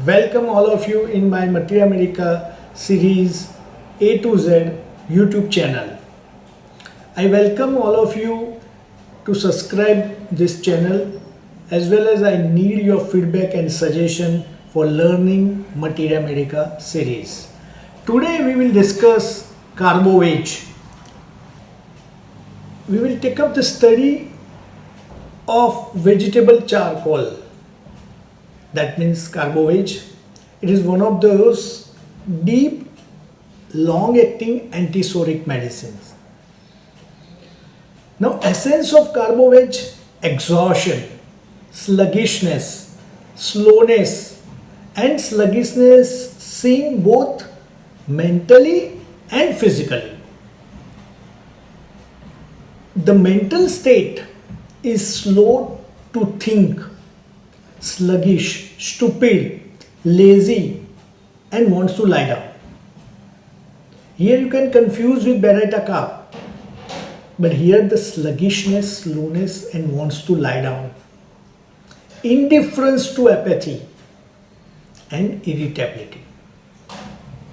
Welcome all of you in my Materia Medica series A to Z YouTube channel. I welcome all of you to subscribe this channel as well as I need your feedback and suggestion for learning Materia Medica series. Today we will discuss CARBO VEG. We will take up the study of vegetable charcoal. That means CARBO VEG. It is one of those deep, long-acting antisoric medicines. Now, essence of CARBO VEG: exhaustion, sluggishness, slowness, and sluggishness seen both mentally and physically. The mental state is slow to think, sluggish, stupid, lazy, and wants to lie down. Here you can confuse with Baroda cough, but here the sluggishness, slowness, and wants to lie down. Indifference to apathy and irritability.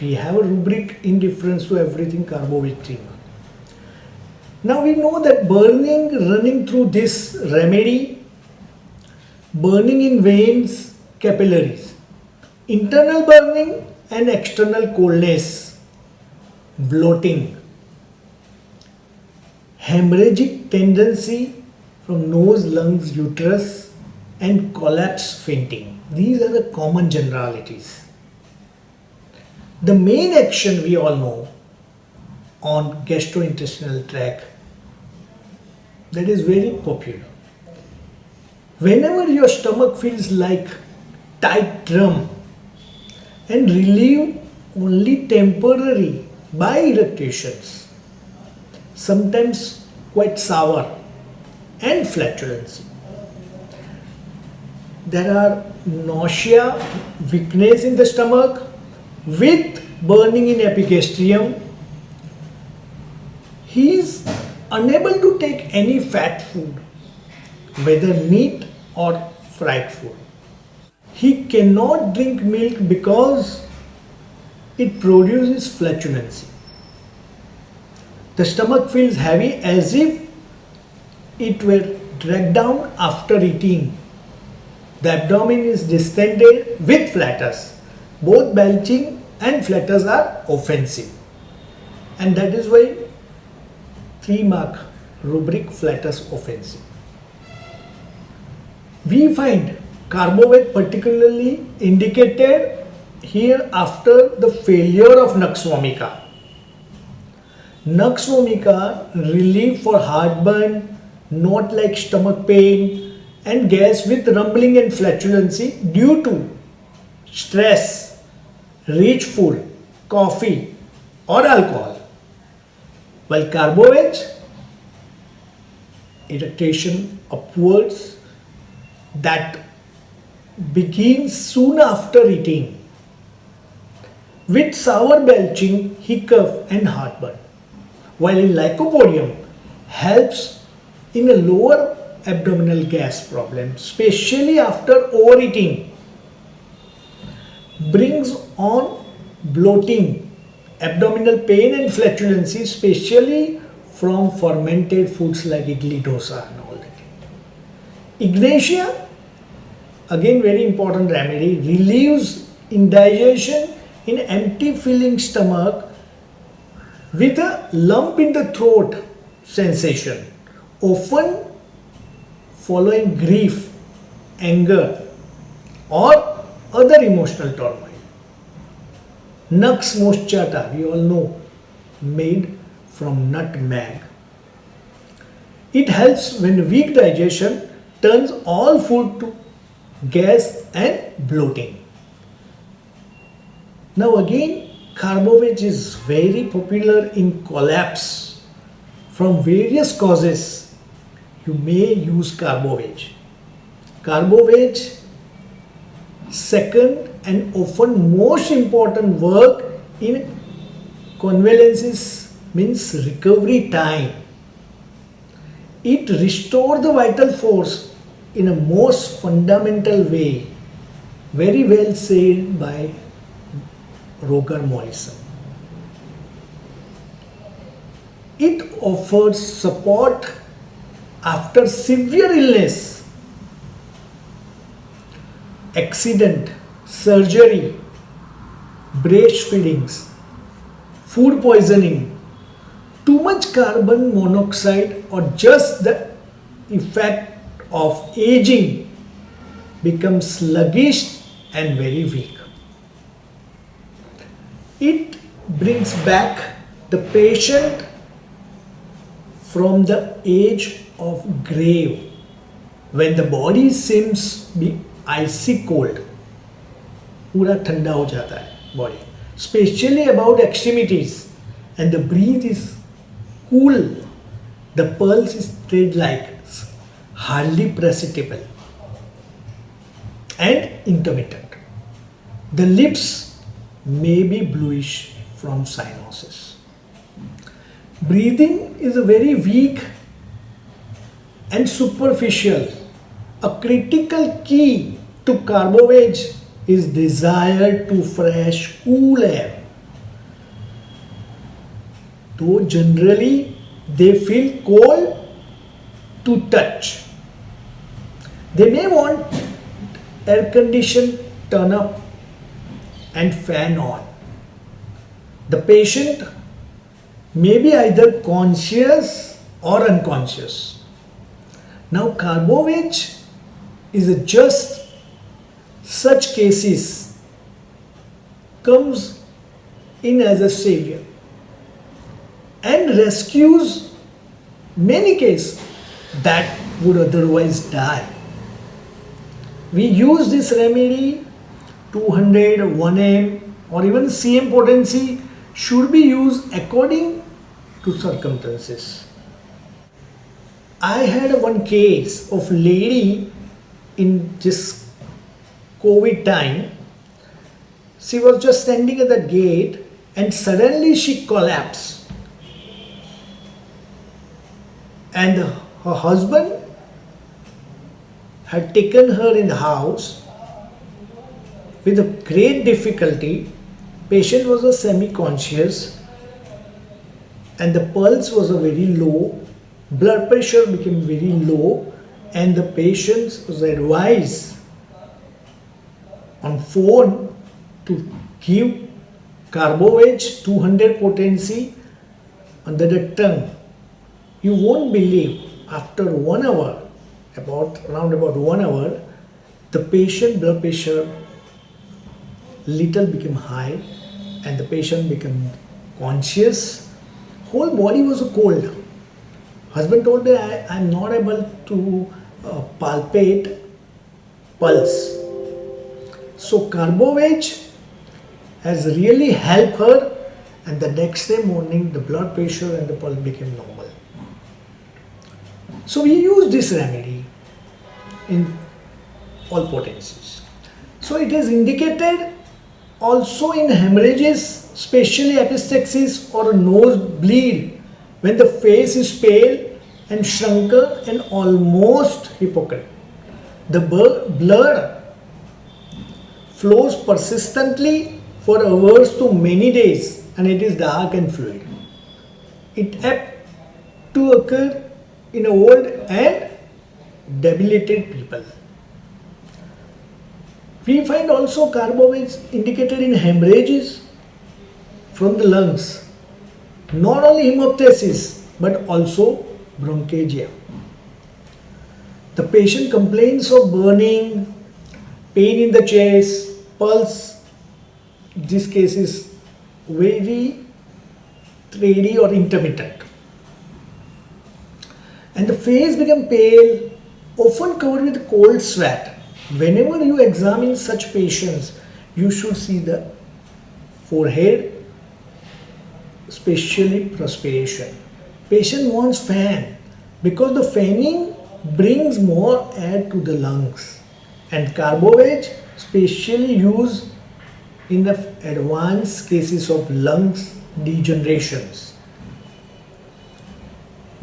We have a rubric: indifference to everything, CARBO VEG. Now we know that burning running through this remedy, burning in veins, capillaries, internal burning and external coldness, bloating, hemorrhagic tendency from nose, lungs, uterus, and collapse fainting. These are the common generalities. The main action we all know on gastrointestinal tract, that is very popular. Whenever your stomach feels like tight drum and relieved only temporary by irritations, sometimes quite sour and flatulency. There are nausea, weakness in the stomach with burning in epigastrium. He is unable to take any fat food, whether meat or fried food. He cannot drink milk because it produces flatulency. The stomach feels heavy as if it were dragged down after eating. The abdomen is distended with flatus. Both belching and flatus are offensive. And that is why 3-mark rubric: flatus offensive. We find CARBO VEG particularly indicated here after the failure of Nux vomica. Nux vomica relief for heartburn, not like stomach pain, and gas with rumbling and flatulency due to stress, rich food, coffee, or alcohol. While CARBO VEG, irritation upwards that begins soon after eating, with sour belching, hiccough, and heartburn. While in lycopodium helps in a lower abdominal gas problem, especially after overeating, brings on bloating, abdominal pain, and flatulency, especially from fermented foods like idli, dosa, and all that. Ignatia, again very important remedy, relieves indigestion in empty filling stomach with a lump in the throat sensation, often following grief, anger, or other emotional turmoil. Nux moschata, we all know, made from nutmeg. It helps when weak digestion turns all food to gas and bloating. Now again, CARBO VEG is very popular in collapse. From various causes, you may use CARBO VEG. CARBO VEG, second and often most important work in convalescence means recovery time. It restores the vital force in a most fundamental way Very well said by Roger Morrison. It offers support after severe illness, accident, surgery, breastfeedings, food poisoning, too much carbon monoxide, or just the effect of aging becomes sluggish and very weak. It brings back the patient from the age of grave when the body seems to be icy cold. पूरा ठंडा हो जाता है body, especially about extremities, and the breath is cool. The pulse is thread-like, hardly perceptible, and intermittent. The lips may be bluish from cyanosis. Breathing is very weak and superficial. A critical key to CARBO VEG is desire to fresh, cool air. Though generally they feel cold to touch. They may want air condition turn up and fan on. The patient may be either conscious or unconscious. Now CARBO VEG is just such cases comes in as a savior and rescues many cases that would otherwise die. We use this remedy 200, 1M or even CM potency should be used according to circumstances. I had one case of lady in this COVID time. She was just standing at the gate and suddenly she collapsed. And her husband had taken her in the house with a great difficulty. Patient was a semi-conscious and the pulse was a very low, blood pressure became very low, and the patient was advised on phone to give CARBO VEG 200 potency under the tongue. You won't believe, after 1 hour, around about 1 hour, the patient blood pressure little became high and the patient became conscious. Whole body was cold. Husband told me, I am not able to palpate pulse. So CARBO VEG has really helped her, and the next day morning the blood pressure and the pulse became normal. So we use this remedy in all potencies. So it is indicated also in hemorrhages, especially epistaxis or nose bleed, when the face is pale and shrunken and almost hypocrite. The blood flows persistently for hours to many days and it is dark and fluid. It apt to occur in old and debilitated people. We find also CARBO VEG indicated in hemorrhages from the lungs, not only hemoptysis but also bronchiectasia. The patient complains of burning, pain in the chest, pulse. This case is very thready or intermittent. And the face become pale, often covered with cold sweat. Whenever you examine such patients, you should see the forehead, especially perspiration. Patient wants fan because the fanning brings more air to the lungs. And CARBO VEG specially used in the advanced cases of lungs degenerations.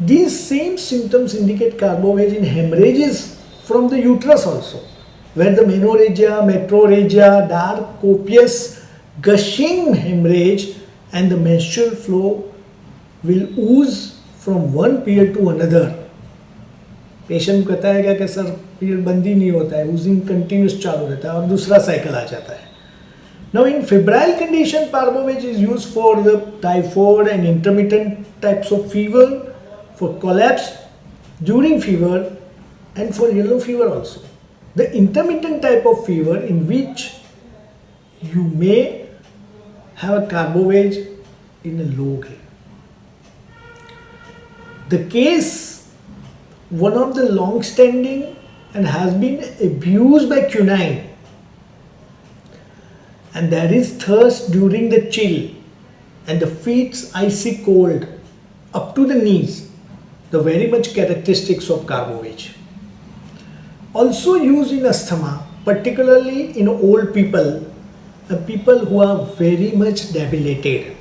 These same symptoms indicate CARBO VEG in hemorrhages from the uterus also, where the menorrhagia, metrorrhagia, dark, copious, gushing hemorrhage and the menstrual flow will ooze from one period to another. Patient कहता है क्या कि sir period बंद ही नहीं होता है, using continuous चालू रहता है और दूसरा साइकिल आ जाता है. Now in febrile condition, CARBO VEG is used for the typhoid and intermittent types of fever, for collapse during fever and for yellow fever also. The intermittent type of fever in which you may have a CARBO VEG in a low grade. The case, one of the long standing and has been abused by quinine, and there is thirst during the chill and the feet's icy cold up to the knees, the very much characteristics of CARBO VEG. Also used in asthma, particularly in old people and people who are very much debilitated.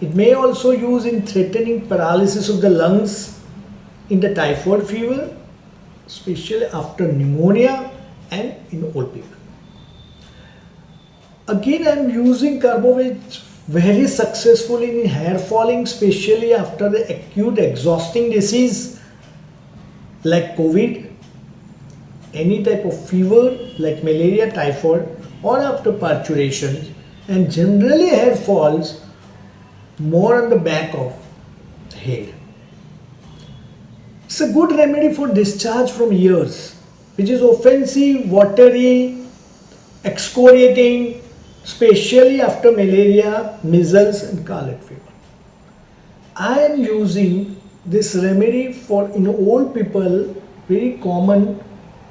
It may also use in threatening paralysis of the lungs in the typhoid fever, especially after pneumonia and in old people. Again, I am using CARBO VEG very successfully in hair falling, especially after the acute exhausting disease like COVID, any type of fever like malaria, typhoid, or after parturition, and generally hair falls more on the back of the head. It's a good remedy for discharge from ears, which is offensive, watery, excoriating, especially after malaria, measles and scarlet fever. I am using this remedy for in old people very common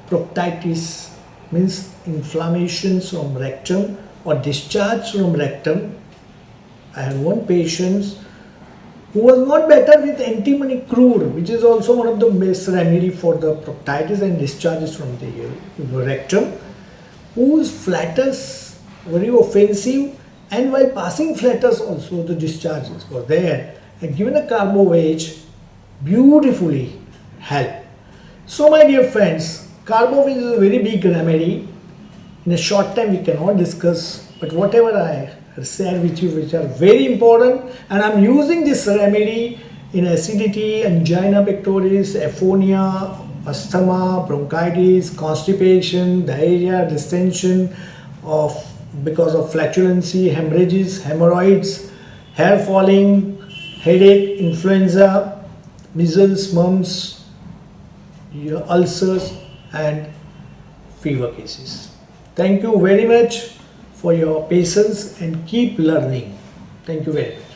proctitis, means inflammations from rectum or discharge from rectum. I had one patient who was not better with antimony crude, which is also one of the best remedy for the proctitis and discharges from the rectum, whose flatus very offensive, and while passing flatus also the discharges were there, and given a CARBO VEG beautifully helped. So my dear friends, CARBO VEG is a very big remedy. In a short time we cannot discuss, but whatever I share with you which are very important, and I am using this remedy in acidity, angina pectoris, aphonia, asthma, bronchitis, constipation, diarrhea, distension of because of flatulency, hemorrhages, hemorrhoids, hair falling, headache, influenza, measles, mumps, ulcers and fever cases. Thank you very much for your patience and keep learning. Thank you very much.